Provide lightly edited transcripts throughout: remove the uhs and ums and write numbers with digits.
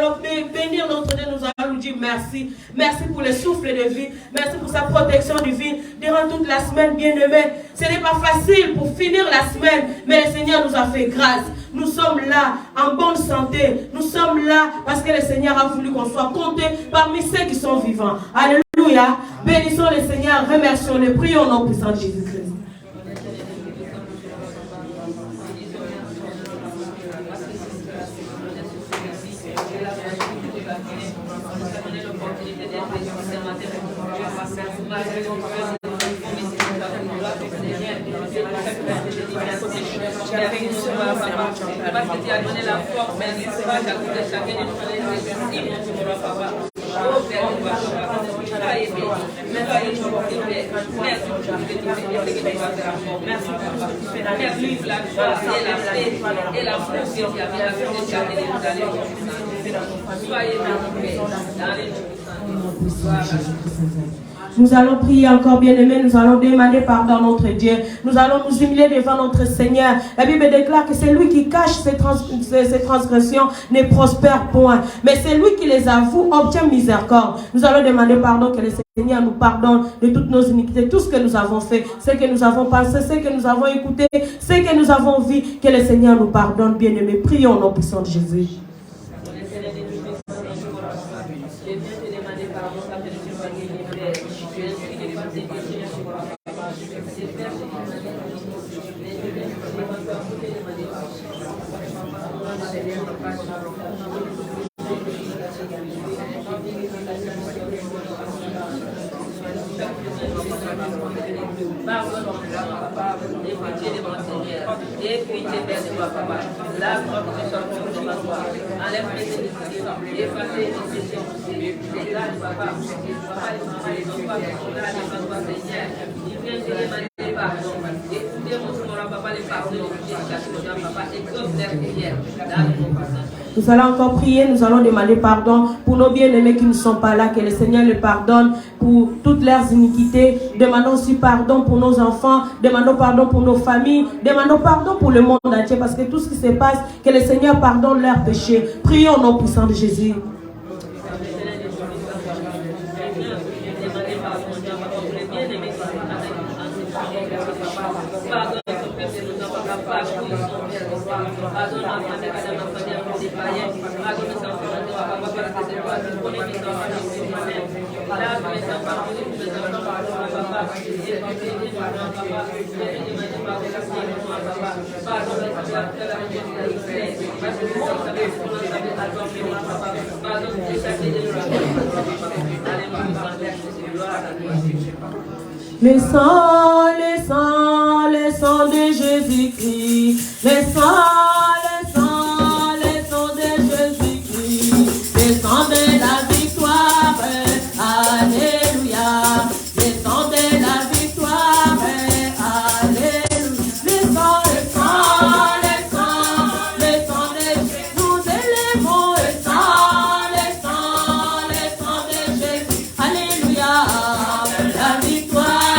allons bénir notre Dieu, nous allons lui dire merci. Merci pour le souffle de vie, merci pour sa protection divine durant toute la semaine, bien-aimé. Ce n'est pas facile pour finir la semaine, mais le Seigneur nous a fait grâce. Nous sommes là en bonne santé. Nous sommes là parce que le Seigneur a voulu qu'on soit compté parmi ceux qui sont vivants. Alléluia. Bénissons le Seigneur, remercions-le, prions au nom puissant de Jésus-Christ. Parce que tu as donné la force, mais c'est pas chacun de nous Nous allons prier encore, bien-aimés. Nous allons demander pardon à notre Dieu. Nous allons nous humilier devant notre Seigneur. La Bible déclare que c'est lui qui cache ses transgressions ne prospère point. Mais c'est lui qui les avoue, obtient miséricorde. Nous allons demander pardon, que le Seigneur nous pardonne de toutes nos iniquités, tout ce que nous avons fait, ce que nous avons pensé, ce que nous avons écouté, ce que nous avons vu. Que le Seigneur nous pardonne, bien-aimés. Prions au nom puissant de Jésus. Nous allons encore prier, nous allons demander pardon pour nos bien-aimés qui ne sont pas là, que le Seigneur les pardonne pour toutes leurs iniquités. Demandons aussi pardon pour nos enfants, demandons pardon pour nos familles, demandons pardon pour le monde entier, parce que tout ce qui se passe, que le Seigneur pardonne leurs péchés. Prions au nom puissant de Jésus. Le sang, le sang, le sang de Jésus-Christ, le sang de Jésus-Christ, le sang de la victoire, alléluia, le sang de la victoire, alléluia, le sang de Jésus, nous élevons le sang de Jésus, alléluia, la victoire.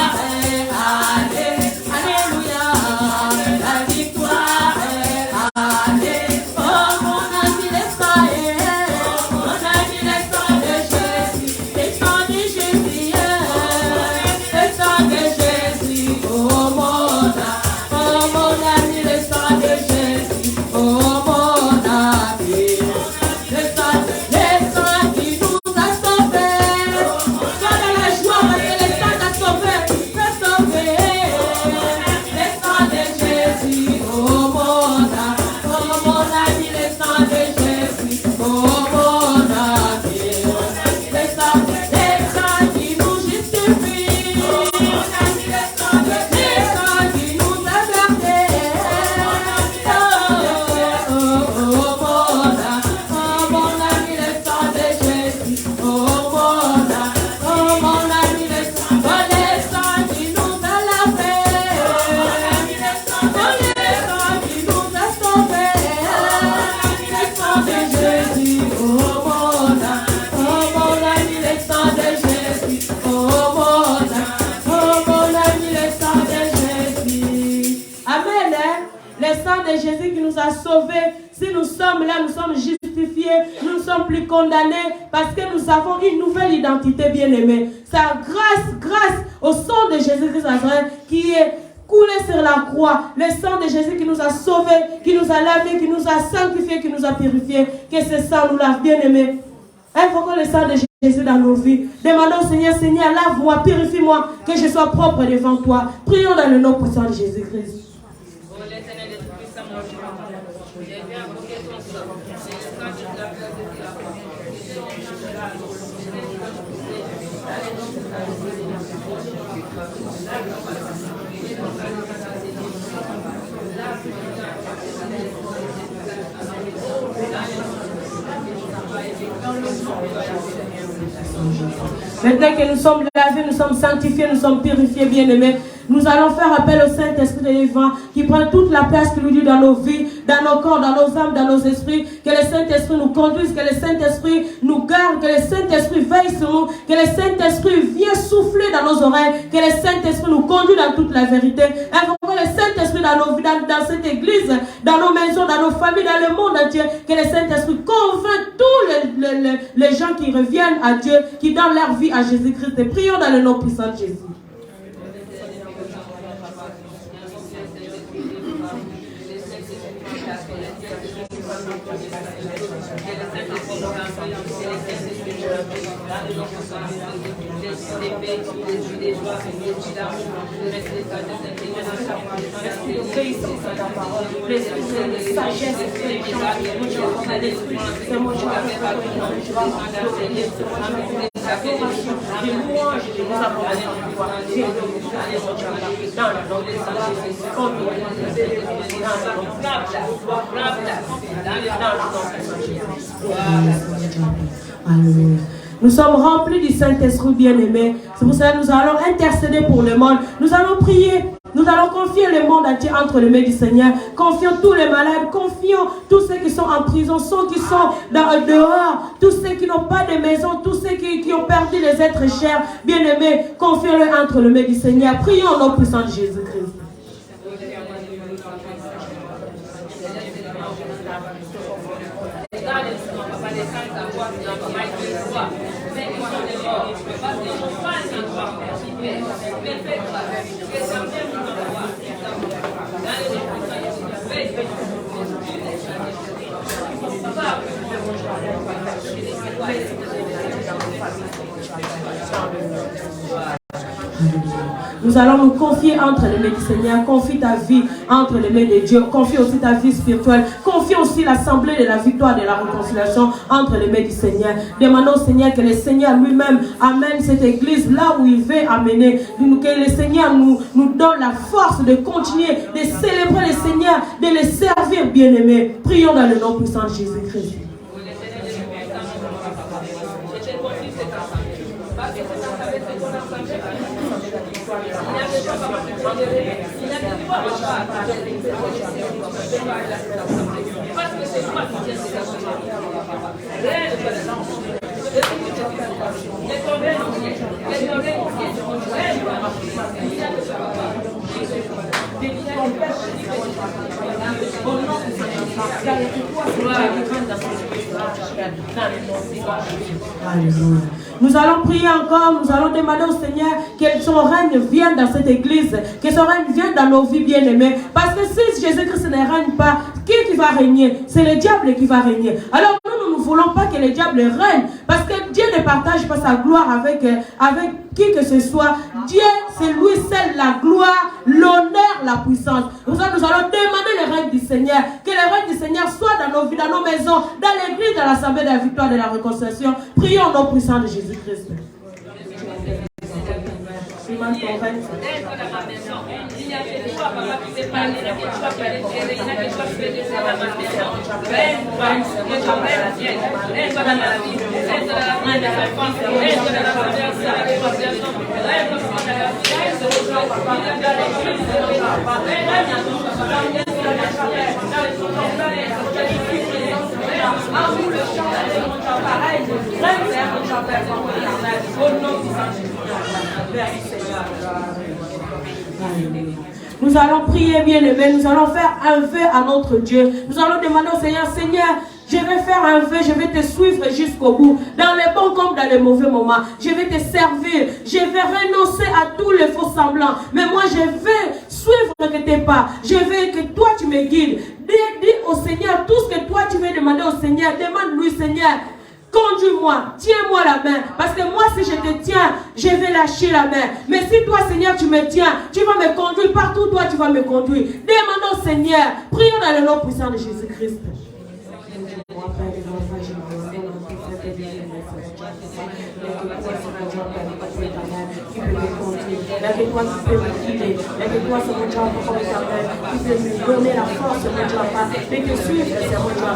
justifiés, nous ne sommes plus condamnés parce que nous avons une nouvelle identité, bien-aimée. C'est grâce au sang de Jésus-Christ qui est coulé sur la croix, le sang de Jésus qui nous a sauvés, qui nous a lavés, qui nous a sanctifiés, qui nous a purifiés, que ce sang nous lave, bien-aimé. Invoquons le sang de Jésus dans nos vies. Demandons au Seigneur, Seigneur, lave-moi, purifie-moi, que je sois propre devant toi. Prions dans le nom puissant de Jésus-Christ. Maintenant que nous sommes lavés, nous sommes sanctifiés, nous sommes purifiés, bien-aimés, nous allons faire appel au Saint-Esprit de vivant qui prend toute la place qu'il nous dit dans nos vies, dans nos corps, dans nos âmes, dans nos esprits. Que le Saint-Esprit nous conduise, que le Saint-Esprit nous garde, que le Saint-Esprit veille sur nous, que le Saint-Esprit vienne souffler dans nos oreilles, que le Saint-Esprit nous conduise dans toute la vérité. Invoquons le Saint-Esprit dans nos vies, dans cette église, dans nos maisons, dans nos familles, dans le monde entier. Que le Saint-Esprit convainc tous les gens qui reviennent à Dieu, qui donnent leur vie à Jésus-Christ. Et prions dans le nom puissant de Jésus. Nous sommes remplis du Saint-Esprit bien-aimé. C'est pour cela que nous allons intercéder pour le monde. Nous allons prier. Nous allons confier le monde entier entre les mains du Seigneur. Confions tous les malades. Confions tous ceux qui sont en prison, ceux qui sont dehors, tous ceux qui n'ont pas de maison, tous ceux qui ont perdu les êtres chers. Bien-aimés, confions-le entre les mains du Seigneur. Prions au nom puissant de Jésus-Christ. Nous allons nous confier entre les mains du Seigneur. Confie ta vie entre les mains de Dieu. Confie aussi ta vie spirituelle. Confie aussi l'assemblée de la victoire de la réconciliation entre les mains du Seigneur. Demandons au Seigneur que le Seigneur lui-même amène cette église là où il veut amener. Que le Seigneur nous donne la force de continuer, de célébrer le Seigneur, de le servir, bien-aimés. Prions dans le nom puissant de Jésus-Christ. Nous allons prier encore, nous allons demander au Seigneur que son règne vienne dans cette église, que son règne vienne dans nos vies bien-aimées. Parce que si Jésus-Christ ne règne pas, qui va régner? C'est le diable qui va régner. Alors nous ne voulons pas que le diable règne, parce que Dieu ne partage pas sa gloire avec qui que ce soit. Dieu, c'est lui seul la gloire, l'honneur, la puissance. Nous allons demander le règne du Seigneur, que le règne du Seigneur soit dans nos vies, dans nos maisons, dans l'église, dans l'assemblée de la victoire de la réconciliation. Prions au nom puissant de Jésus-Christ. Nous allons prier, bien-aimés, nous allons faire un vœu à notre Dieu. Nous allons demander au Seigneur, Seigneur, Je vais faire un vœu, je vais te suivre jusqu'au bout. Dans les bons comme dans les mauvais moments. Je vais te servir. Je vais renoncer à tous les faux semblants. Mais moi, je vais suivre tes pas. Je veux que toi, tu me guides. Dis au Seigneur tout ce que toi, tu veux demander au Seigneur. Demande-lui, Seigneur. Conduis-moi, tiens-moi la main. Parce que moi, si je te tiens, je vais lâcher la main. Mais si toi, Seigneur, tu me tiens, tu vas me conduire partout, toi, tu vas me conduire. Demandons au Seigneur. Prions dans le nom puissant de Jésus-Christ. Là que toi tu peux me guider, là que toi c'est mon Dieu pour ta main, tu peux me donner la force mon Dieu de te suivre c'est mon Dieu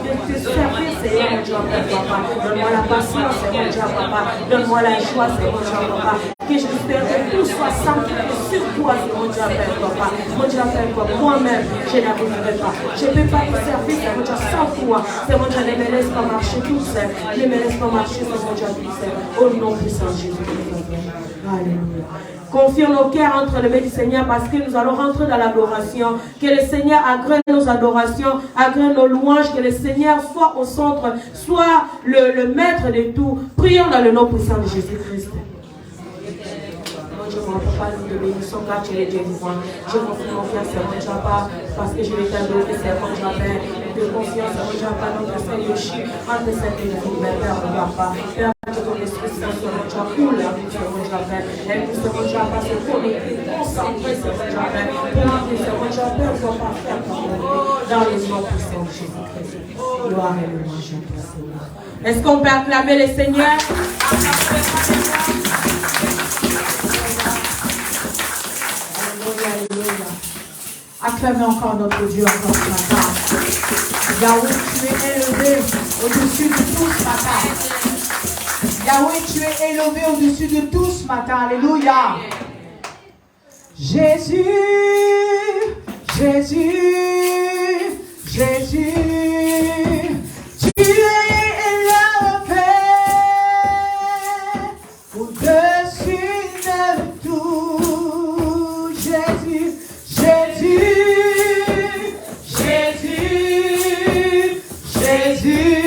de te servir Seigneur mon Dieu papa, donne-moi la patience c'est mon Dieu papa, donne-moi la joie c'est mon Dieu papa, que je espère que tout soit sanctifié sur toi c'est mon Dieu papa, mon Dieu papa, moi-même je n'arriverai pas, je ne peux pas te servir c'est mon Dieu sans toi, c'est mon Dieu ne me laisse pas marcher tout seul, ne me laisse pas marcher c'est mon Dieu tout seul, au nom puissant de Jésus-Christ. Alléluia. Confions nos cœurs entre les mains du Seigneur parce que nous allons rentrer dans l'adoration. Que le Seigneur agrée nos adorations, agrée nos louanges, que le Seigneur soit au centre, soit le maître de tout. Prions dans le nom puissant de Jésus-Christ. Mon Dieu, mon papa, nous te bénissons car tu es Dieu vivant. Je confie mon cœur, c'est mon Dieu, parce que je vais t'adorer, c'est mon Dieu, de confiance, c'est mon Dieu, notre Seigneur Yoshi, entre cette vie, Père, mon papa. Ton esprit saint sur mon Dieu, coule la vie sur mon Dieu, et que ce mon Dieu, parce que pour nous concentrer sur mon Dieu, pour que ce mon Dieu, ne soit pas faire dans les noms puissants de Jésus-Christ. Gloire et louange à toi, Seigneur. Est-ce qu'on peut acclamer le Seigneur? Alléluia. Acclamez encore notre Dieu encore ce matin. Yahweh, tu es élevé au-dessus de tout ce matin. Yahweh, tu es élevé au-dessus de tout ce matin. Alléluia. Jésus, Jésus, Jésus, tu es élevé au-dessus de tout. Jésus, Jésus, Jésus, Jésus.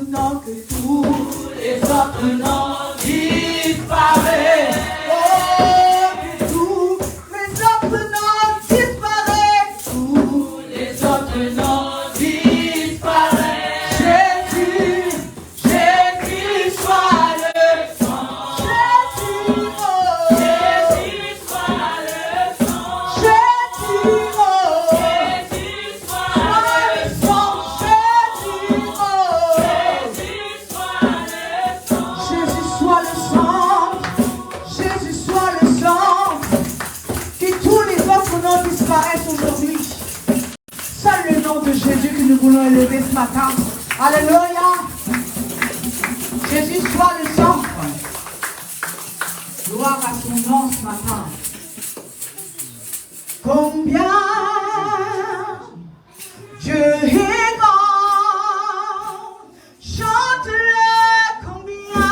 nom, que tous les autres noms disparaissent. Oh, que tous les autres noms disparaissent. Tous les autres noms disparaissent. Jésus, Jésus soit le sang. Jésus, oh. Jésus soit le sang. Jésus, oh. Jésus soit le sang. Jésus, oh. Jésus soit le sang. Jésus soit le sang. Jésus soit le sang. Que tous les autres noms disparaissent aujourd'hui. Seul le nom de Jésus que nous voulons élever ce matin. Alléluia. Jésus soit le sang. Gloire à son nom ce matin. Combien Dieu est grand. Chante-le combien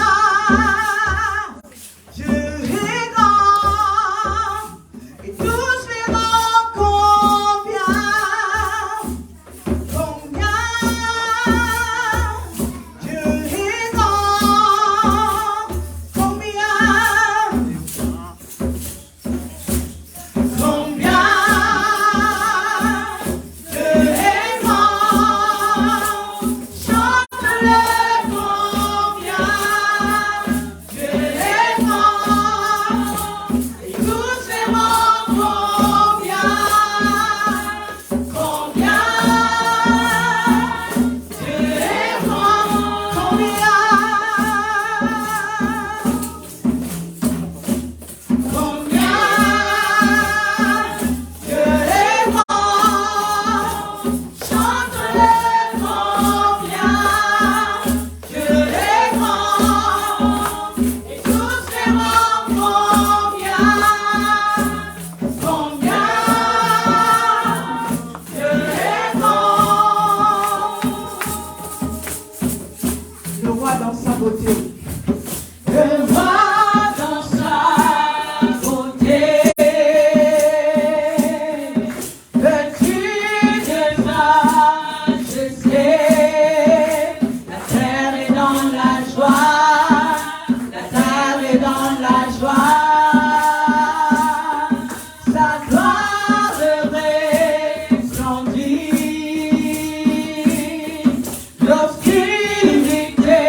Dieu est grand. Et tous verront combien Dieu est grand. Combien L'obscurité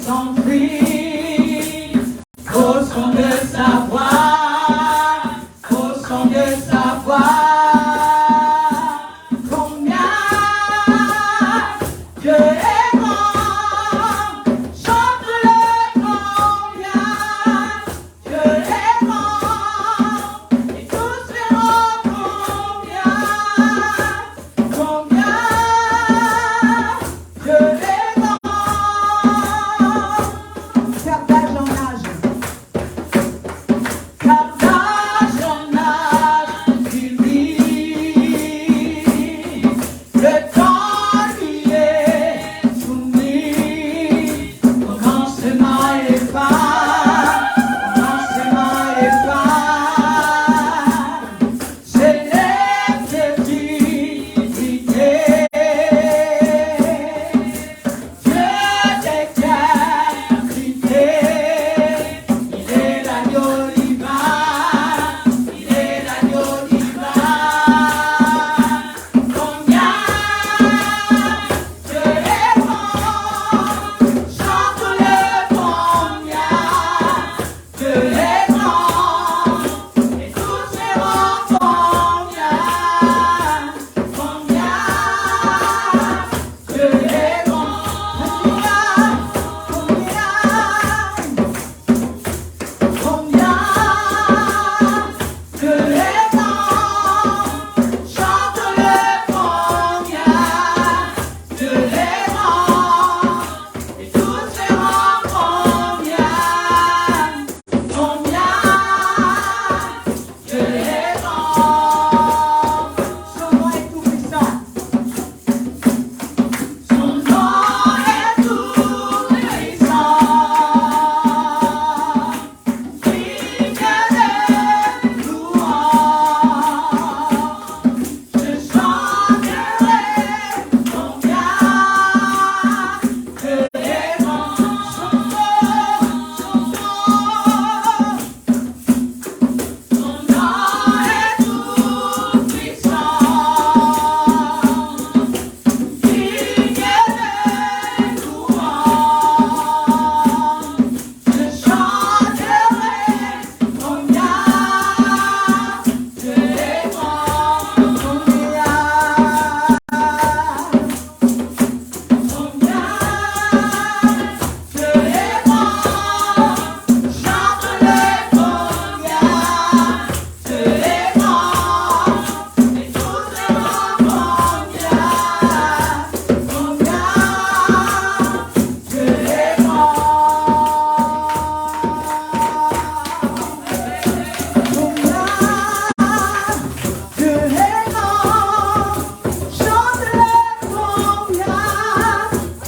s'en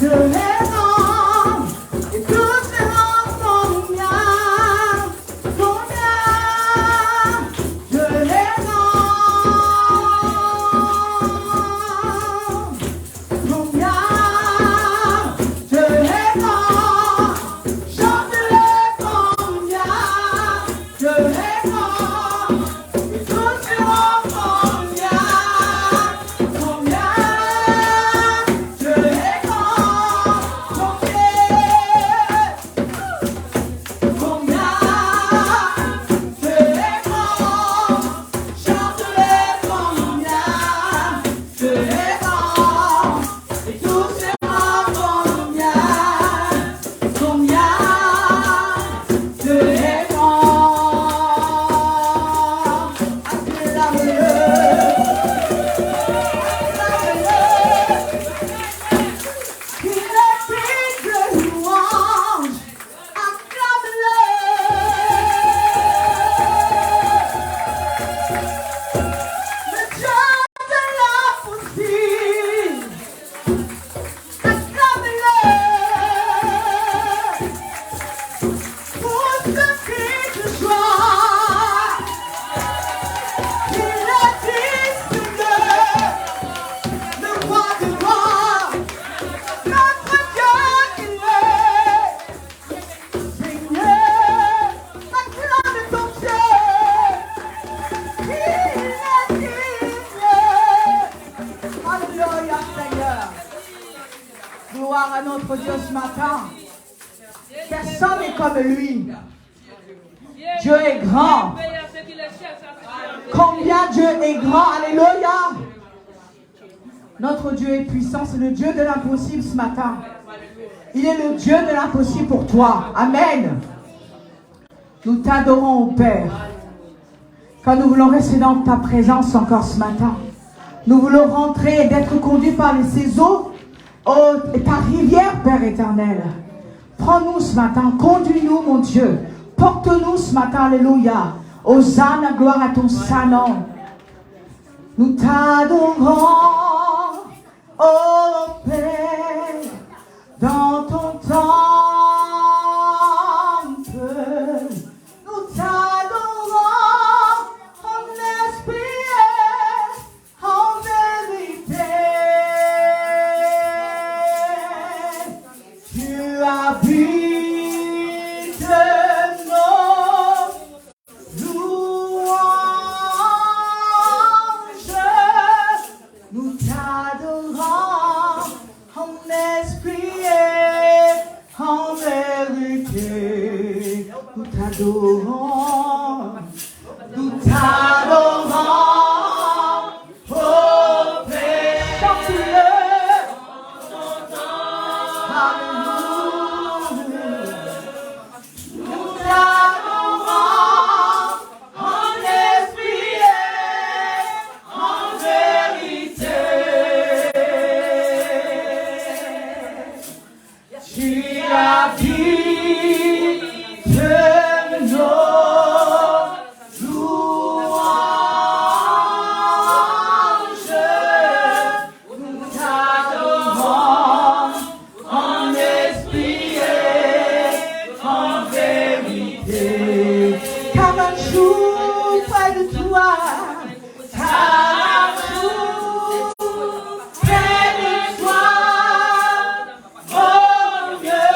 Je les rends, et tous les rangs combien, je les rends, combien, je les rends, chante-les combien, je les rends, et tous les rangs combien, je les rends, Gloire à notre Dieu ce matin. Personne n'est comme lui. Dieu est grand. Combien Dieu est grand. Alléluia. Notre Dieu est puissant. C'est le Dieu de l'impossible ce matin. Il est le Dieu de l'impossible pour toi. Amen. Nous t'adorons, ô Père. Quand nous voulons rester dans ta présence encore ce matin. Nous voulons rentrer et d'être conduits par ces eaux, ta rivière, Père éternel. Prends-nous ce matin, conduis-nous, mon Dieu. Porte-nous ce matin, alléluia. Hosanna, gloire à ton saint nom. Nous t'adorons, ô Père, dans ton temple. Nous t'adorons en esprit et en vérité. Tu habites nos louanges. Nous t'adorons en esprit et en vérité. Nous t'adorons. Nous t'adorons. Oh Père, chante-le. Nous t'adorons en esprit et en vérité. Tu habites nos louanges. Nous t'adorons en esprit et en vérité. Comme un jour près de toi, comme un jour près de toi, oh Dieu.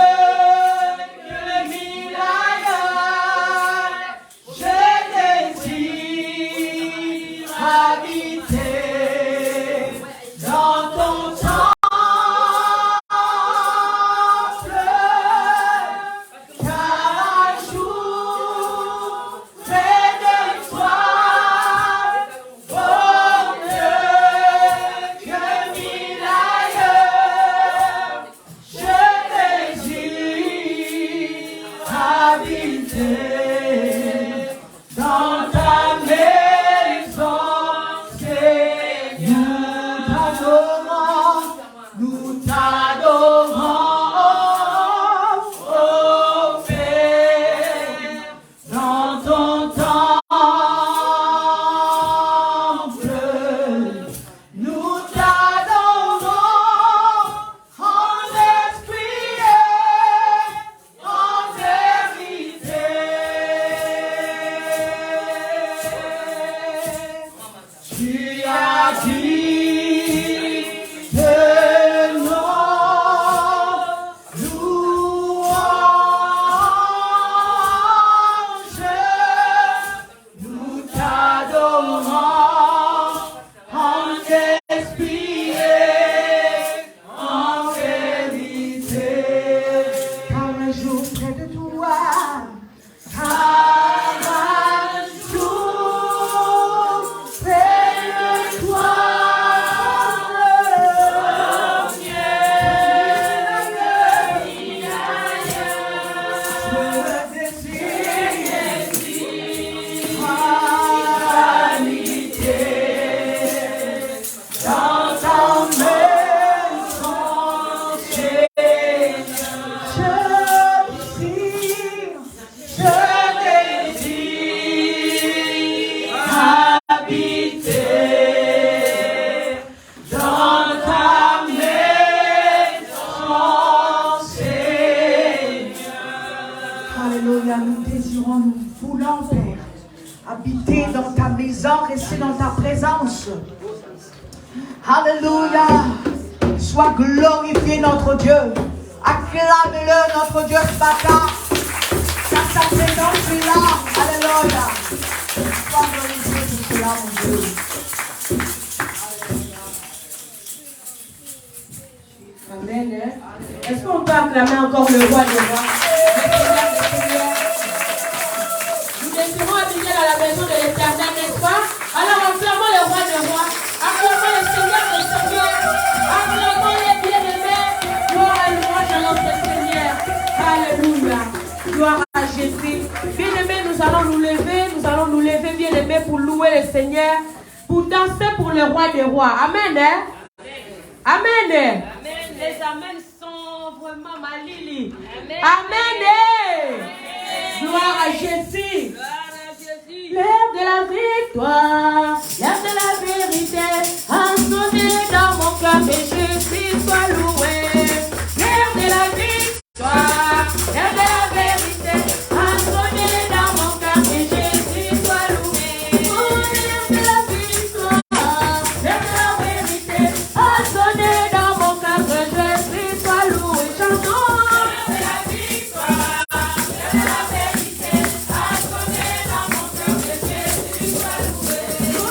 nous voulons, Père, habiter dans ta maison, rester dans ta présence. Alléluia. Sois glorifié notre Dieu. Acclame-le notre Dieu ce matin. Car sa présence est là. Alléluia. Sois glorifié pour cela, mon Dieu. Amen. Est-ce qu'on peut acclamer encore le roi des rois? Nous désirons habiter dans la maison de l'Éternel, n'est-ce pas? Alors acclamons le roi des rois. Acclamons le Seigneur des seigneurs. Acclamons les bien-aimés. Gloire à louange à notre Seigneur. Alléluia. Gloire à Jésus. Bien-aimés, nous allons nous lever, bien-aimés, pour louer le Seigneur, pour danser pour le roi des rois. Amen. Hein? Amen. Amen. Les amens sont vraiment malili. Amen. Amen. Gloire à Jésus. L'heure de la victoire, l'heure de la vérité, a sonné dans mon cœur que Jésus soit loué. L'heure de la victoire, l'heure de la vérité, a sonné dans mon cœur que Jésus soit loué. Oh, l'heure de la victoire, l'heure de la vérité, a sonné dans mon cœur que Jésus soit loué. Chantons. L'heure de la victoire, l'heure de la vérité, a sonné dans mon cœur que Jésus soit loué.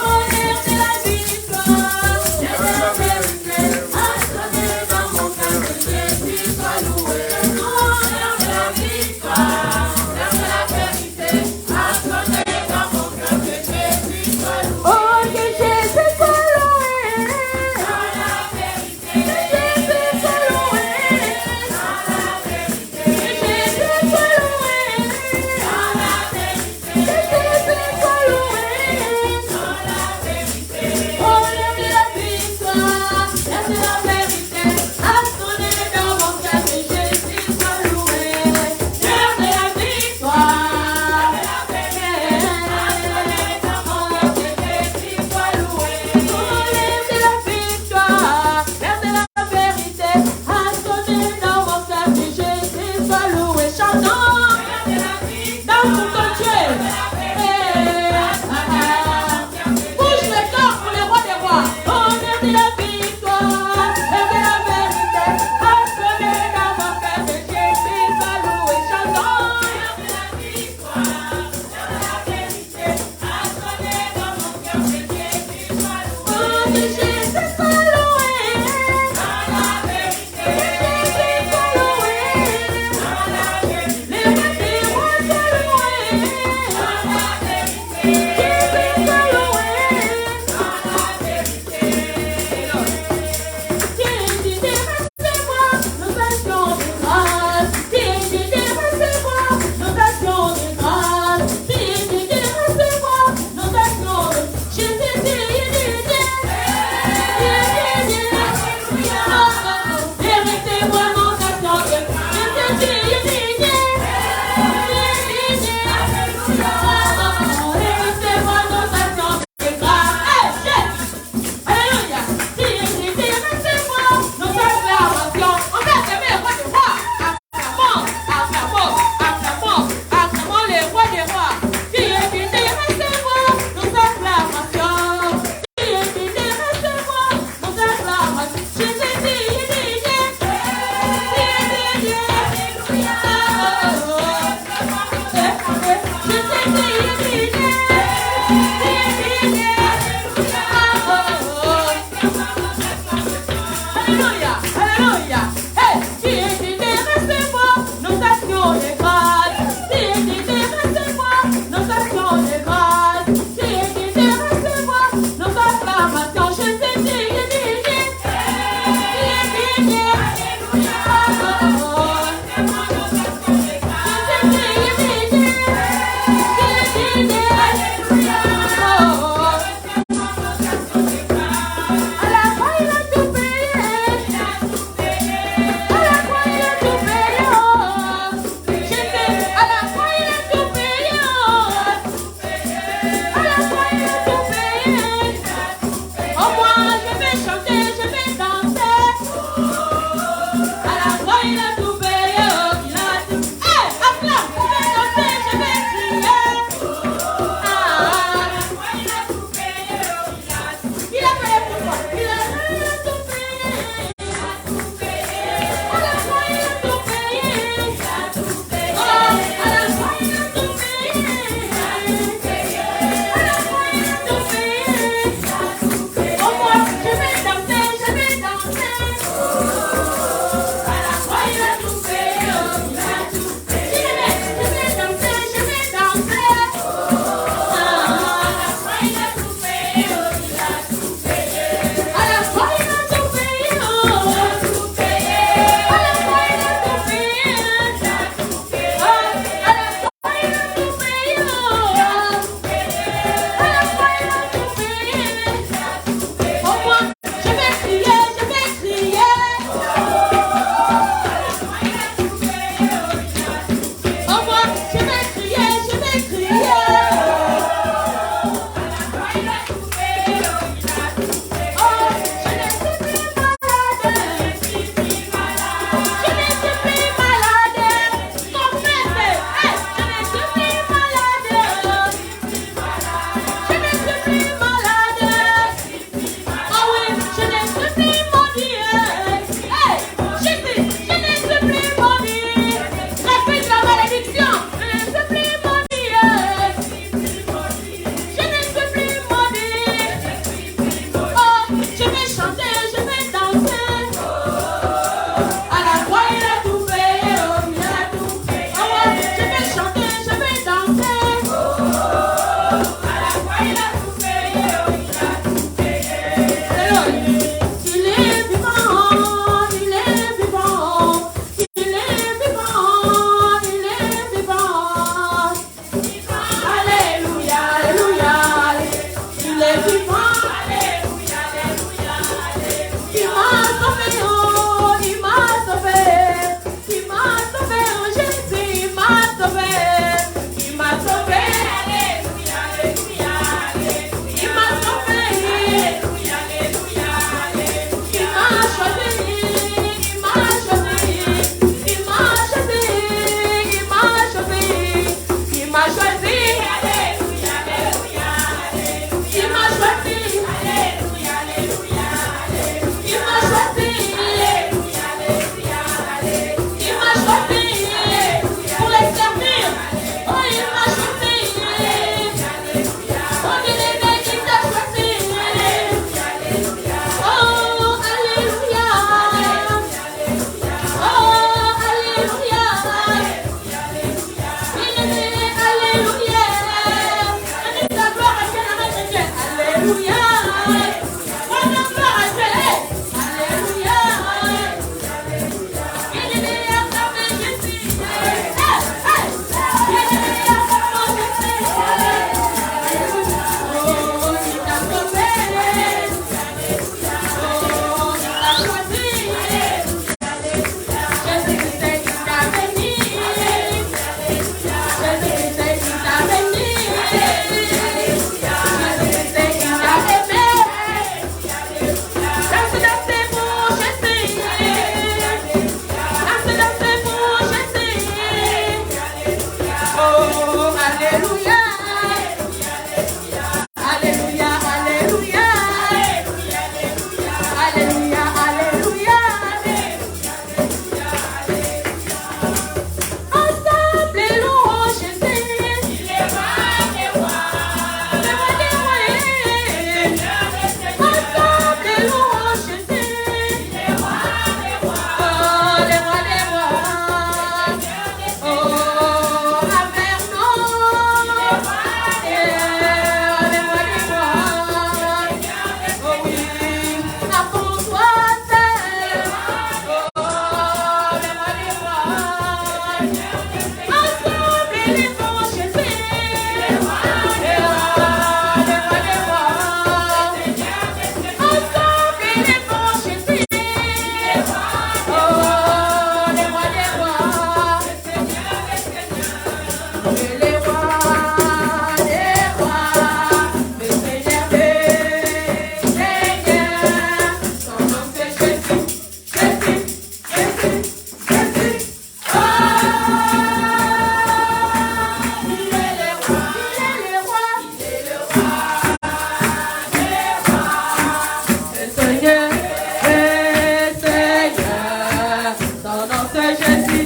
Son nom c'est Jésus,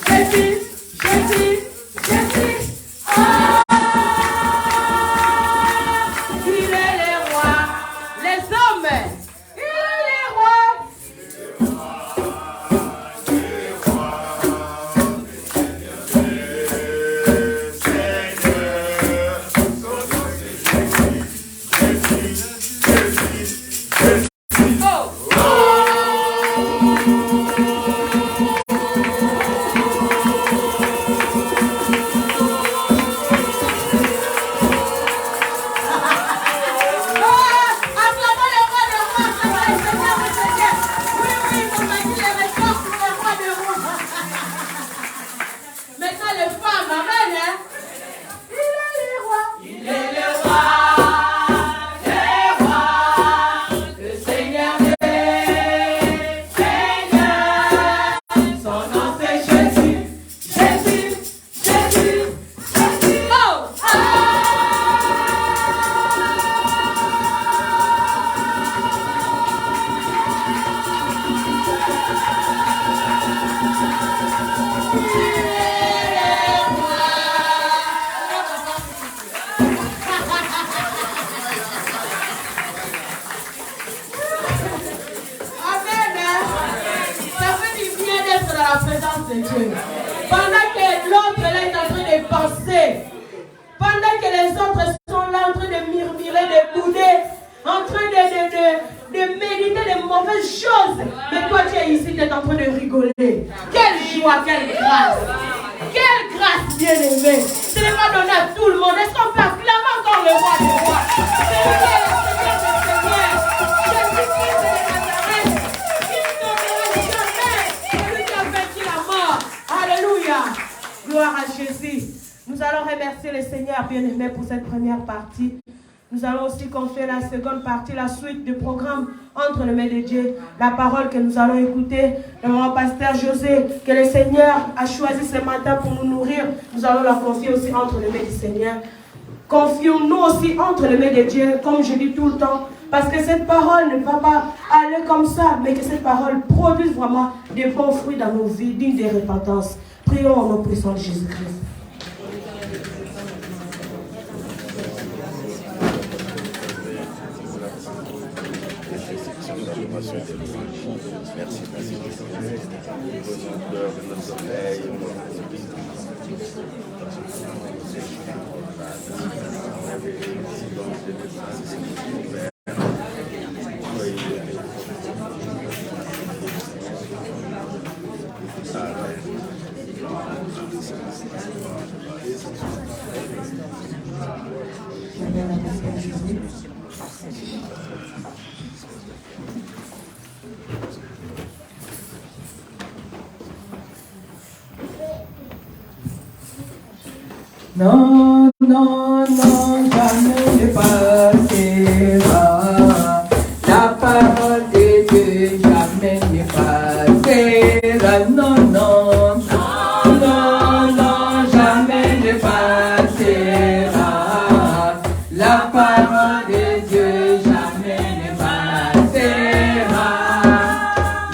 Jésus, Jésus, Jésus. Ah, il est le roi. Les hommes, il est le roi. Nous allons aussi confier la seconde partie, la suite du programme entre les mains de Dieu. La parole que nous allons écouter, le mon pasteur José, que le Seigneur a choisi ce matin pour nous nourrir, nous allons la confier aussi entre les mains du Seigneur. Confions-nous aussi entre les mains de Dieu, comme je dis tout le temps, parce que cette parole ne va pas aller comme ça, mais que cette parole produise vraiment des bons fruits dans nos vies, dignes de repentance. Prions au nom puissant de Jésus-Christ. Merci, merci. De notre sommeil, Non, non, non, jamais ne partira. La parole de Dieu jamais ne partira. Non, non, non, non, non, jamais ne partira. La parole de Dieu jamais ne partira.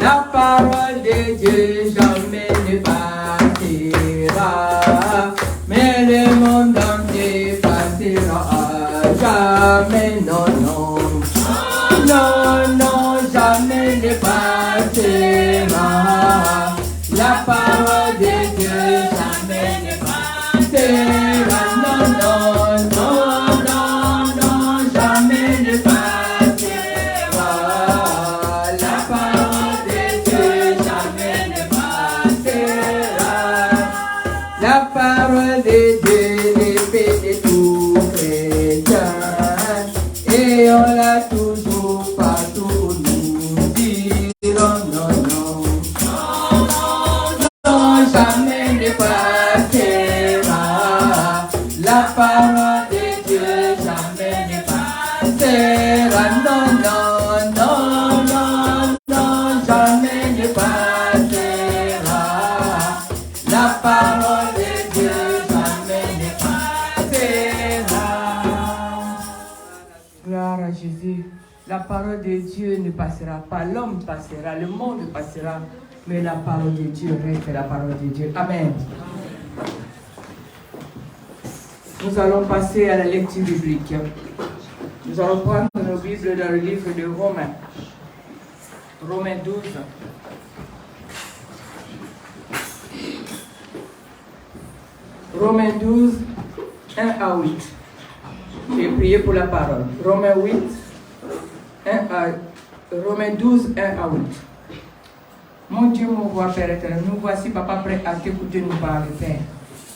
La parole de Dieu jamais ne partira. Mais le monde entier partira jamais, non, non. Non, non, jamais ne partira. La parole de Dieu jamais ne partira. Non, non, non, non, non, jamais ne partira. La parole de Dieu jamais ne partira. La parole de Dieu répète tout chrétien, et on l'a toujours partout nous dirons non, non, non, jamais ne partira. La parole de Dieu jamais ne partira. Non, non, non, non, non, jamais ne partira. La parole de Dieu jamais ne partira. Gloire à Jésus. La parole de Dieu ne passera pas. L'homme passera, le monde passera, mais la parole de Dieu reste la parole de Dieu. Amen. Nous allons passer à la lecture biblique. Nous allons prendre nos Bibles dans le livre de Romains. Romains 12. Romains 12, 1 à 8. J'ai prié pour la parole. Romains 12, 1 à 8. Mon Dieu, mon roi, Père éternel, nous voici, Papa, prêts à t'écouter nous parler, Père.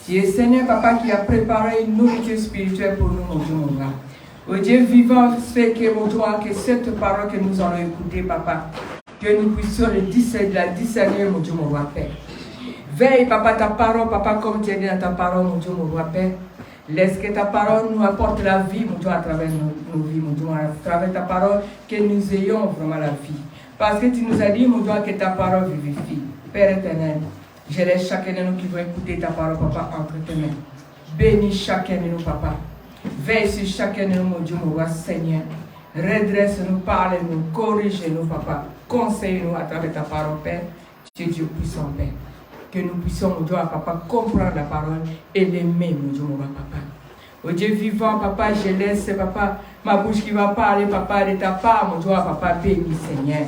Tu es Seigneur, Papa, qui a préparé une nourriture spirituelle pour nous, mon Dieu, mon roi. Oh Dieu vivant, fais que, mon Dieu, que cette parole que nous allons écouter, Papa, que nous puissions la discerner, mon Dieu, mon roi, Père. Veille, Papa, ta parole, Papa, comme tu es dit dans ta parole, mon Dieu, mon roi, Père. Laisse que ta parole nous apporte la vie, mon Dieu, à travers nos vies, mon Dieu, à travers ta parole, que nous ayons vraiment la vie. Parce que tu nous as dit, mon Dieu, que ta parole vivifie. Père éternel, je laisse chacun de nous qui va écouter ta parole, Papa, entre tes mains. Bénis chacun de nous, Papa. Veille sur chacun de nous, mon Dieu, mon roi, Seigneur. Redresse-nous, parle-nous, corrige-nous, Papa. Conseille-nous à travers ta parole, Père. Tu es Dieu puissant, Père. Que nous puissions, mon Dieu, Papa, comprendre la parole et l'aimer, mon Dieu, mon roi, Papa. Au Dieu vivant, Papa, je laisse, Papa, ma bouche qui va parler, Papa, de ta part, mon Dieu, Papa, béni, Seigneur.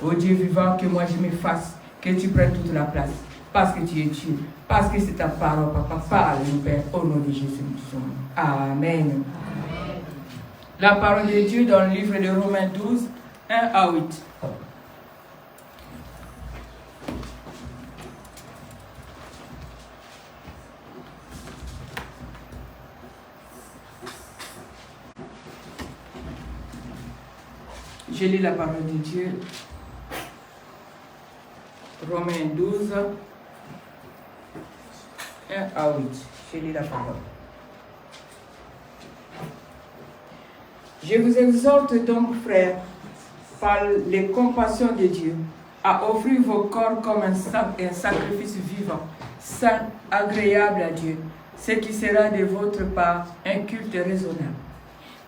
Au Dieu vivant, que moi je m'efface, que tu prennes toute la place. Parce que tu es Dieu, parce que c'est ta parole, Papa. Parle-nous, Père, au nom de Jésus. Amen. La parole de Dieu dans le livre de Romains 12, 1 à 8. Je lis la parole de Dieu. Romains 12, 1 à 8. Je lis la parole. Je vous exhorte donc, frères, par les compassions de Dieu, à offrir vos corps comme un sacrifice vivant, saint, agréable à Dieu, ce qui sera de votre part un culte raisonnable.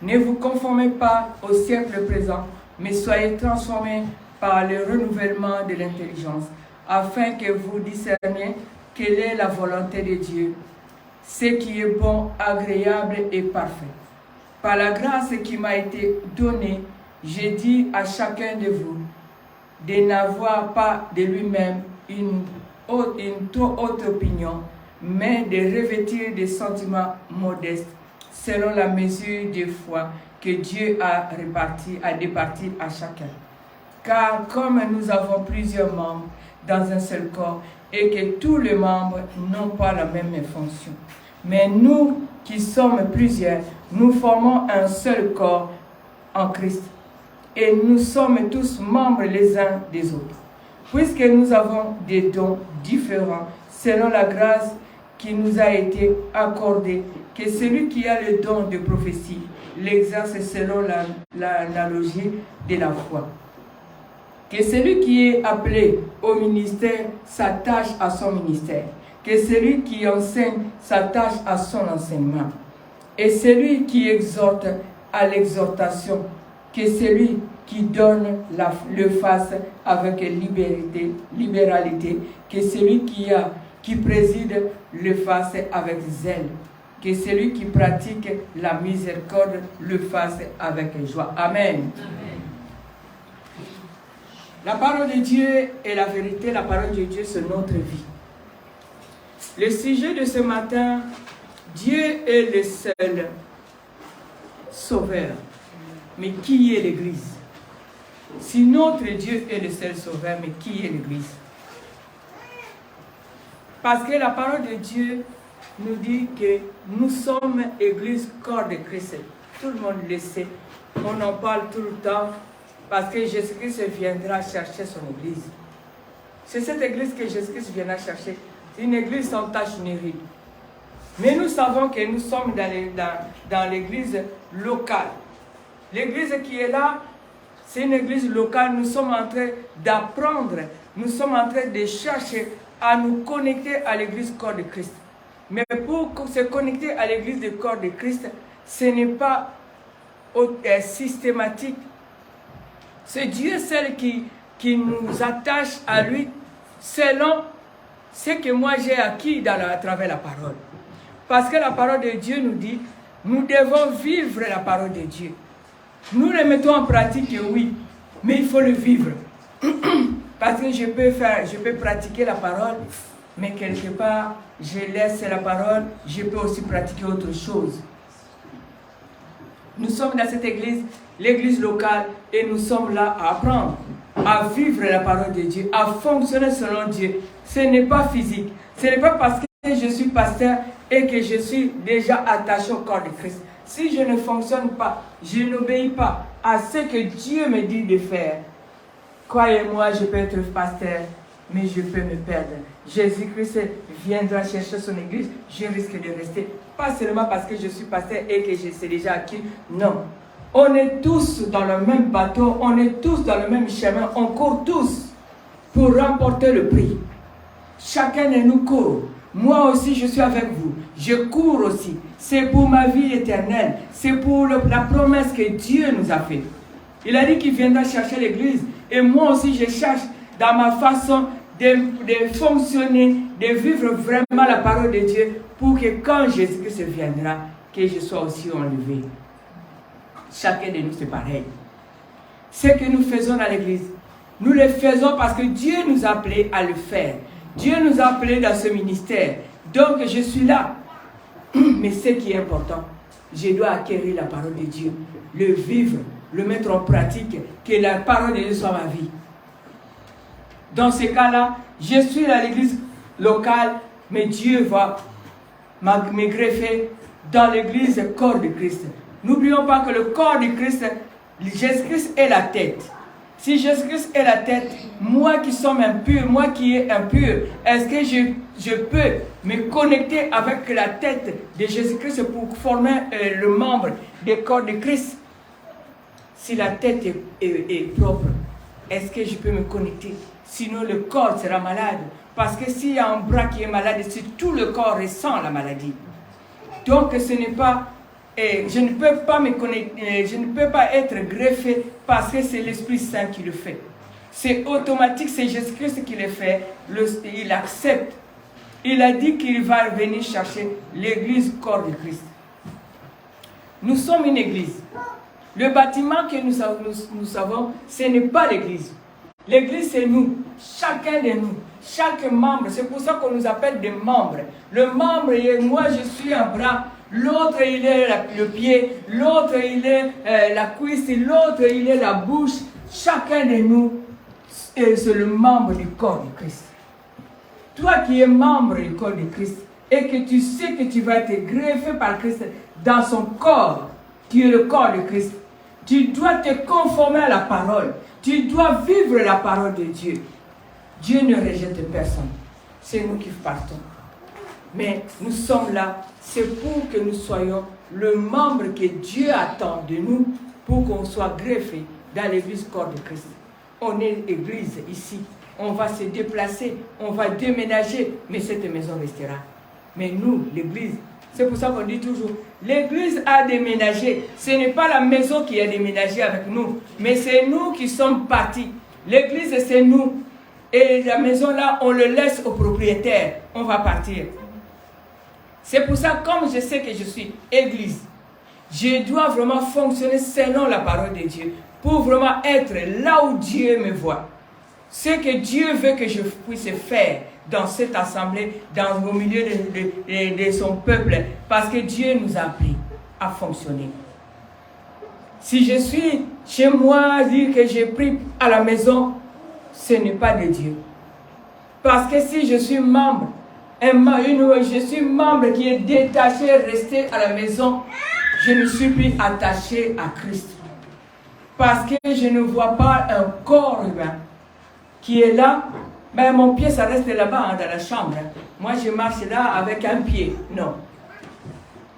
Ne vous conformez pas au siècle présent, mais soyez transformés par le renouvellement de l'intelligence, afin que vous discerniez quelle est la volonté de Dieu, ce qui est bon, agréable et parfait. Par la grâce qui m'a été donnée, j'ai dit à chacun de vous de n'avoir pas de lui-même une trop haute opinion, mais de revêtir des sentiments modestes, selon la mesure de foi que Dieu a départi à chacun. Car comme nous avons plusieurs membres dans un seul corps, et que tous les membres n'ont pas la même fonction, mais nous qui sommes plusieurs, nous formons un seul corps en Christ, et nous sommes tous membres les uns des autres. Puisque nous avons des dons différents, selon la grâce qui nous a été accordée, que celui qui a le don de prophétie l'exerce selon l'analogie de la foi. Que celui qui est appelé au ministère s'attache à son ministère. Que celui qui enseigne s'attache à son enseignement. Et celui qui exhorte à l'exhortation. Que celui qui donne le fasse avec libéralité. Que celui qui préside le fasse avec zèle. Que celui qui pratique la miséricorde le fasse avec joie. Amen. La parole de Dieu est la vérité, la parole de Dieu c'est notre vie. Le sujet de ce matin, Dieu est le seul sauveur. Mais qui est l'Église? Si notre Dieu est le seul sauveur, mais qui est l'Église? Parce que la parole de Dieu nous dit que nous sommes Église, corps de Christ. Tout le monde le sait. On en parle tout le temps parce que Jésus-Christ viendra chercher son Église. C'est cette Église que Jésus-Christ viendra chercher. C'est une Église sans tache ni ride. Mais nous savons que nous sommes dans l'Église locale. L'Église qui est là, c'est une Église locale. Nous sommes en train d'apprendre. Nous sommes en train de chercher à nous connecter à l'Église corps de Christ. Mais pour se connecter à l'Église du corps de Christ, ce n'est pas systématique. C'est Dieu seul qui nous attache à lui selon ce que moi j'ai acquis à travers la parole. Parce que la parole de Dieu nous dit, nous devons vivre la parole de Dieu. Nous le mettons en pratique, oui, mais il faut le vivre. Parce que je peux pratiquer la parole, mais quelque part, je laisse la parole, je peux aussi pratiquer autre chose. Nous sommes dans cette église, l'église locale, et nous sommes là à apprendre, à vivre la parole de Dieu, à fonctionner selon Dieu. Ce n'est pas physique. Ce n'est pas parce que je suis pasteur et que je suis déjà attaché au corps de Christ. Si je ne fonctionne pas, je n'obéis pas à ce que Dieu me dit de faire, croyez-moi, je peux être pasteur, mais je peux me perdre. Jésus-Christ viendra chercher son église, je risque de rester. Pas seulement parce que je suis pasteur et que je sais déjà acquis. Non. On est tous dans le même bateau, on est tous dans le même chemin, on court tous pour remporter le prix. Chacun de nous court. Moi aussi, je suis avec vous. Je cours aussi. C'est pour ma vie éternelle. C'est pour la promesse que Dieu nous a faite. Il a dit qu'il viendra chercher l'église. Et moi aussi, je cherche dans ma façon de fonctionner, de vivre vraiment la parole de Dieu pour que quand Jésus-Christ viendra, que je sois aussi enlevé. Chacun de nous, c'est pareil. Ce que nous faisons dans l'église, nous le faisons parce que Dieu nous a appelés à le faire. Dieu nous a appelés dans ce ministère. Donc, je suis là. Mais ce qui est important, je dois acquérir la parole de Dieu, le vivre, le mettre en pratique, que la parole de Dieu soit ma vie. Dans ce cas-là, je suis à l'église locale, mais Dieu va me greffer dans l'église corps de Christ. N'oublions pas que le corps de Christ, Jésus-Christ est la tête. Si Jésus-Christ est la tête, moi qui suis impur, moi qui est impur, est-ce que je peux me connecter avec la tête de Jésus-Christ pour former le membre du corps de Christ? Si la tête est propre, est-ce que je peux me connecter? Sinon le corps sera malade. Parce que s'il y a un bras qui est malade, c'est tout le corps ressent la maladie. Donc ce n'est pas... je ne peux pas me connecter, je ne peux pas être greffé parce que c'est l'Esprit Saint qui le fait. C'est automatique, c'est Jésus-Christ qui le fait. Il accepte. Il a dit qu'il va venir chercher l'église corps de Christ. Nous sommes une église. Le bâtiment que nous savons, ce n'est pas l'église. L'église, c'est nous, chacun de nous, chaque membre. C'est pour ça qu'on nous appelle des membres. Le membre, moi je suis un bras. L'autre, il est le pied, l'autre, il est la cuisse, l'autre, il est la bouche. Chacun de nous, c'est le membre du corps de Christ. Toi qui es membre du corps de Christ et que tu sais que tu vas être greffé par Christ dans son corps, tu es le corps de Christ. Tu dois te conformer à la parole. Tu dois vivre la parole de Dieu. Dieu ne rejette personne. C'est nous qui partons. Mais nous sommes là, c'est pour que nous soyons le membre que Dieu attend de nous pour qu'on soit greffé dans l'église corps de Christ. On est église ici, on va se déplacer, on va déménager, mais cette maison restera. Mais nous, l'église, c'est pour ça qu'on dit toujours, l'église a déménagé. Ce n'est pas la maison qui a déménagé avec nous, mais c'est nous qui sommes partis. L'église, c'est nous. Et la maison là, on le laisse au propriétaire. On va partir. C'est pour ça, comme je sais que je suis église, je dois vraiment fonctionner selon la parole de Dieu pour vraiment être là où Dieu me voit. Ce que Dieu veut que je puisse faire dans cette assemblée, au milieu de son peuple, parce que Dieu nous a appris à fonctionner. Si je suis chez moi, dire que j'ai pris à la maison, ce n'est pas de Dieu. Parce que si je suis membre, je suis membre qui est détaché, resté à la maison, je ne suis plus attaché à Christ. Parce que je ne vois pas un corps humain qui est là, mais mon pied, ça reste là-bas, dans la chambre. Moi, je marche là avec un pied. Non.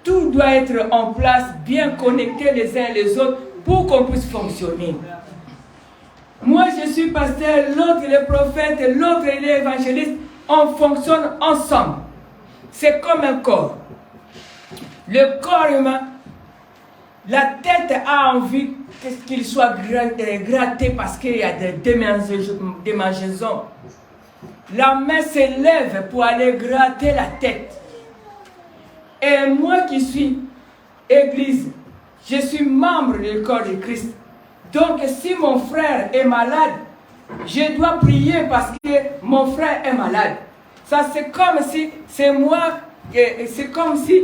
Tout doit être en place, bien connecté les uns les autres, pour qu'on puisse fonctionner. Moi, je suis pasteur, l'autre, il est prophète, l'autre, il est évangéliste. On fonctionne ensemble. C'est comme un corps. Le corps humain, la tête a envie qu'il soit gratté parce qu'il y a des démangeaisons. la main s'élève pour aller gratter la tête. Et moi qui suis église, je suis membre du corps de Christ. Donc si mon frère est malade, je dois prier parce que mon frère est malade. Ça c'est comme si c'est moi, c'est comme si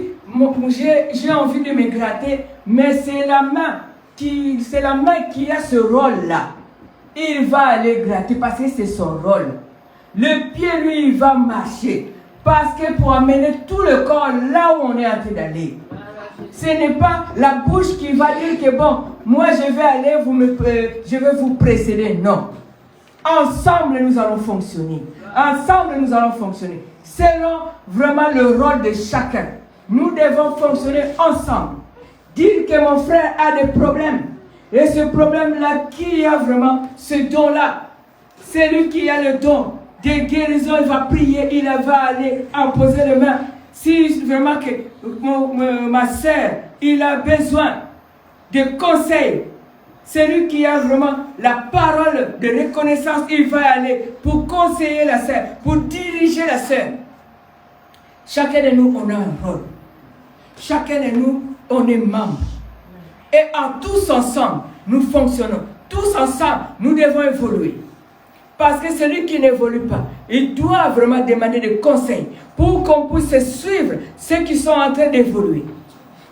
j'ai envie de me gratter, mais c'est la main qui a ce rôle-là. Il va aller gratter parce que c'est son rôle. Le pied, lui, il va marcher. Parce que pour amener tout le corps là où on est en train d'aller. Ce n'est pas la bouche qui va dire que bon, moi je vais aller, je vais vous précéder. Non. Ensemble, nous allons fonctionner. Ensemble, nous allons fonctionner. Selon vraiment le rôle de chacun. Nous devons fonctionner ensemble. Dire que mon frère a des problèmes. Et ce problème-là, qui a vraiment ce don-là? C'est lui qui a le don de guérison. Il va prier, il va aller imposer les mains. Si vraiment que ma sœur, il a besoin de conseils, c'est lui qui a vraiment la parole de reconnaissance. Il va aller pour conseiller la sœur, pour diriger la sœur. Chacun de nous, on a un rôle. Chacun de nous, on est membre. Et en tous ensemble, nous fonctionnons. Tous ensemble, nous devons évoluer. Parce que celui qui n'évolue pas, il doit vraiment demander des conseils pour qu'on puisse suivre ceux qui sont en train d'évoluer.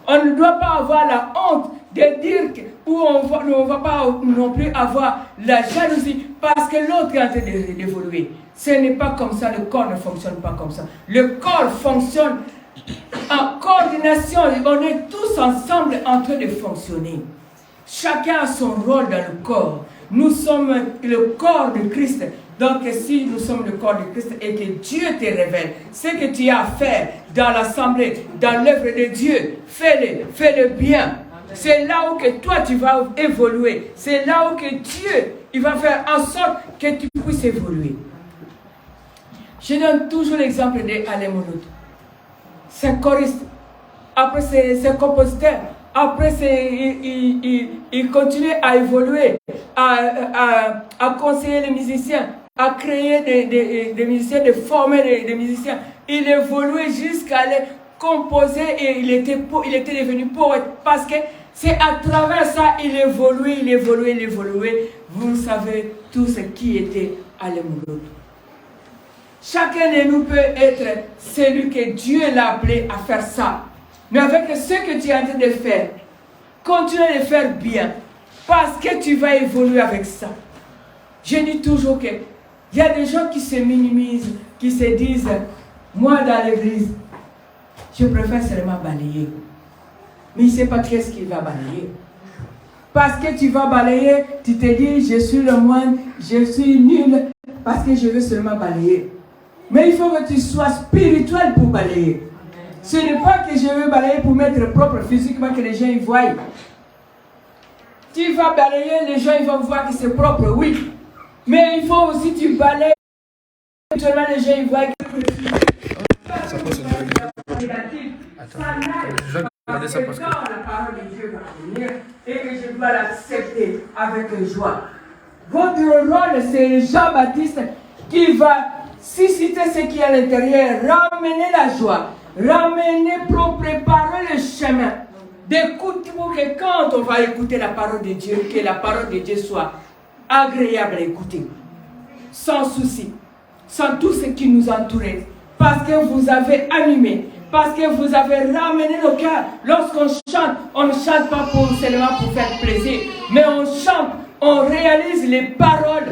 On ne doit pas avoir la honte de dire on ne va pas non plus avoir la jalousie parce que l'autre est en train d'évoluer. Ce n'est pas comme ça, le corps ne fonctionne pas comme ça. Le corps fonctionne en coordination, on est tous ensemble en train de fonctionner. Chacun a son rôle dans le corps. Nous sommes le corps de Christ. Donc si nous sommes le corps de Christ et que Dieu te révèle ce que tu as à faire dans l'assemblée, dans l'œuvre de Dieu, fais-le bien. C'est là où que toi tu vas évoluer. C'est là où que Dieu il va faire en sorte que tu puisses évoluer. Je donne toujours l'exemple d'Alain Mouloud. C'est choriste, après c'est compositeur, après il continue à évoluer, à conseiller les musiciens, à créer des musiciens, de former des musiciens. Il évoluait jusqu'à aller composer et il était devenu poète parce que c'est à travers ça il évoluait. Vous savez tout ce qui était Alain Mouloud. Chacun de nous peut être celui que Dieu l'a appelé à faire ça. Mais avec ce que tu es en train de faire, continue de le faire bien. Parce que tu vas évoluer avec ça. Je dis toujours qu'il y a des gens qui se minimisent, qui se disent, moi dans l'église, je préfère seulement balayer. Mais il ne sait pas qu'est-ce qu'il va balayer. Parce que tu vas balayer, tu te dis, je suis le moine, je suis nul, parce que je veux seulement balayer. Mais il faut que tu sois spirituel pour balayer. Ce n'est pas que je veux balayer pour mettre propre physiquement que les gens y voient. Tu vas balayer, les gens ils vont voir que c'est propre, oui. Mais il faut aussi que tu balayes. Actuellement, les gens ils voient que Je vais regarder ça parce que la parole de Dieu va venir et que je dois l'accepter avec joie. Votre rôle, c'est Jean-Baptiste qui va susciter ce qui est à l'intérieur, ramener la joie, pour préparer le chemin d'écoute pour que quand on va écouter la parole de Dieu, que la parole de Dieu soit agréable à écouter, sans souci, sans tout ce qui nous entoure, parce que vous avez animé, parce que vous avez ramené le cœur. Lorsqu'on chante, on ne chante pas seulement pour faire plaisir, mais on chante, on réalise les paroles.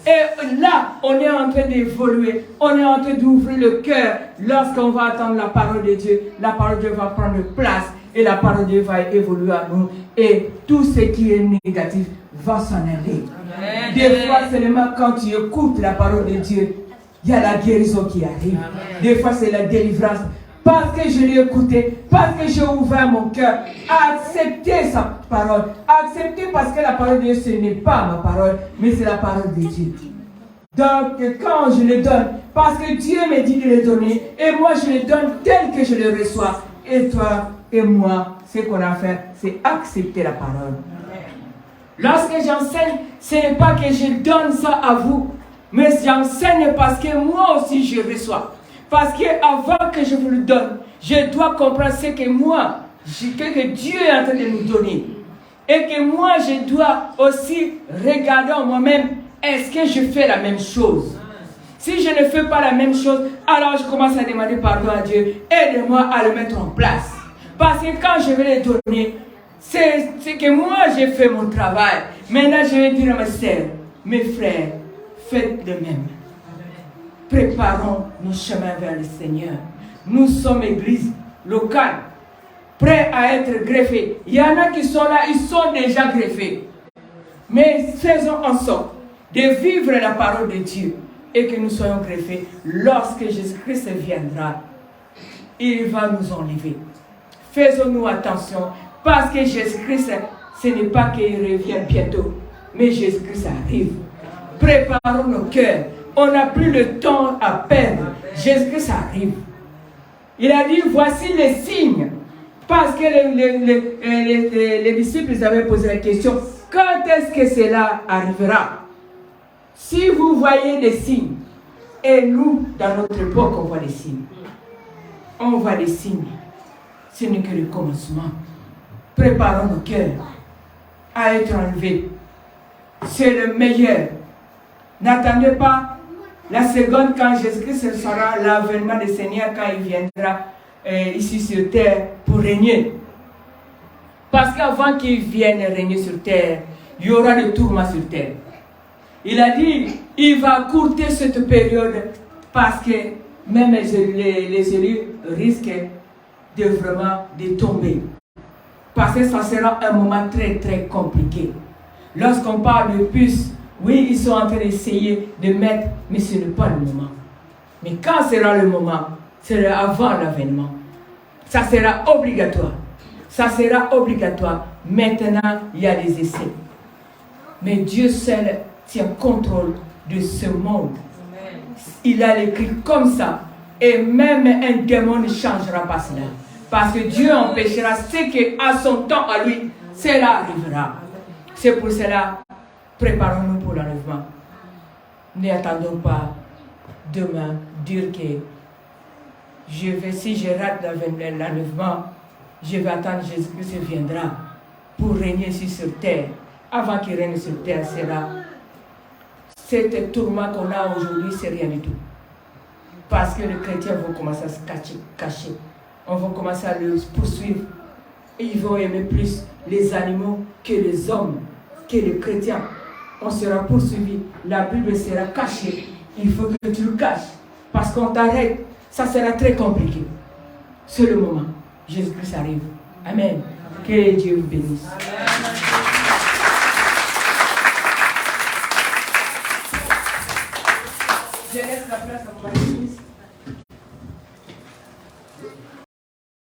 Et là, on est en train d'évoluer, on est en train d'ouvrir le cœur. Lorsqu'on va attendre la parole de Dieu, la parole de Dieu va prendre place et la parole de Dieu va évoluer à nous. Et tout ce qui est négatif va s'en aller. Amen. Des fois, seulement quand tu écoutes la parole de Dieu, il y a la guérison qui arrive. Amen. Des fois, c'est la délivrance. Parce que je l'ai écouté, parce que j'ai ouvert mon cœur à accepter sa parole. Accepter parce que la parole de Dieu, ce n'est pas ma parole, mais c'est la parole de Dieu. Donc, quand je le donne, parce que Dieu me dit de le donner, et moi je le donne tel que je le reçois. Et toi et moi, ce qu'on a fait, c'est accepter la parole. Lorsque j'enseigne, ce n'est pas que je donne ça à vous, Mais j'enseigne parce que moi aussi je reçois. Parce qu'avant que je vous le donne, je dois comprendre ce que moi, que Dieu est en train de nous donner. Et que moi, je dois aussi regarder en moi-même, est-ce que je fais la même chose? Si je ne fais pas la même chose, alors je commence à demander pardon à Dieu. Aide-moi à le mettre en place. Parce que quand je vais le donner, c'est que moi, j'ai fait mon travail. Maintenant, je vais dire à mes sœurs, mes frères, faites de même. Préparons nos chemins vers le Seigneur. Nous sommes église locale, prêts à être greffés. Il y en a qui sont là, ils sont déjà greffés. Mais faisons en sorte de vivre la parole de Dieu et que nous soyons greffés. Lorsque Jésus-Christ viendra, il va nous enlever. Faisons-nous attention, parce que Jésus-Christ, ce n'est pas qu'il revient bientôt, mais Jésus-Christ arrive. Préparons nos cœurs. On n'a plus le temps à perdre. Jésus-Christ arrive. Il a dit, voici les signes. Parce que les disciples avaient posé la question, quand est-ce que cela arrivera? Si vous voyez des signes, et nous, dans notre époque, on voit des signes. On voit des signes. Ce n'est que le commencement. Préparons nos cœurs à être enlevés. C'est le meilleur. N'attendez pas la seconde quand Jésus-Christ sera l'avènement du Seigneur, quand il viendra ici sur terre pour régner. Parce qu'avant qu'il vienne régner sur terre, il y aura des tourments sur terre. Il a dit, il va courter cette période parce que même les élus risquent de vraiment de tomber. Parce que ça sera un moment très très compliqué. Lorsqu'on parle de puces, oui, ils sont en train d'essayer de mettre, mais ce n'est pas le moment. Mais quand sera le moment? C'est avant l'avènement. Ça sera obligatoire. Ça sera obligatoire. Maintenant, il y a des essais. Mais Dieu seul tient contrôle de ce monde. Il a écrit comme ça. Et même un démon ne changera pas cela. Parce que Dieu empêchera ce qu'à son temps à lui, cela arrivera. C'est pour cela, préparons-nous pour l'enlèvement. N'attendons pas demain dire que si je rate l'enlèvement, je vais attendre Jésus-Christ viendra pour régner ici sur terre. Avant qu'il règne sur terre, c'est là. Cet tourment qu'on a aujourd'hui, c'est rien du tout. Parce que les chrétiens vont commencer à se cacher. On va commencer à le poursuivre. Et ils vont aimer plus les animaux que les hommes, que les chrétiens. On sera poursuivi. La Bible sera cachée. Il faut que tu le caches. Parce qu'on t'arrête. Ça sera très compliqué. C'est le moment. Jésus-Christ arrive. Amen. Que Dieu vous bénisse. Amen. Je laisse la place à mon église.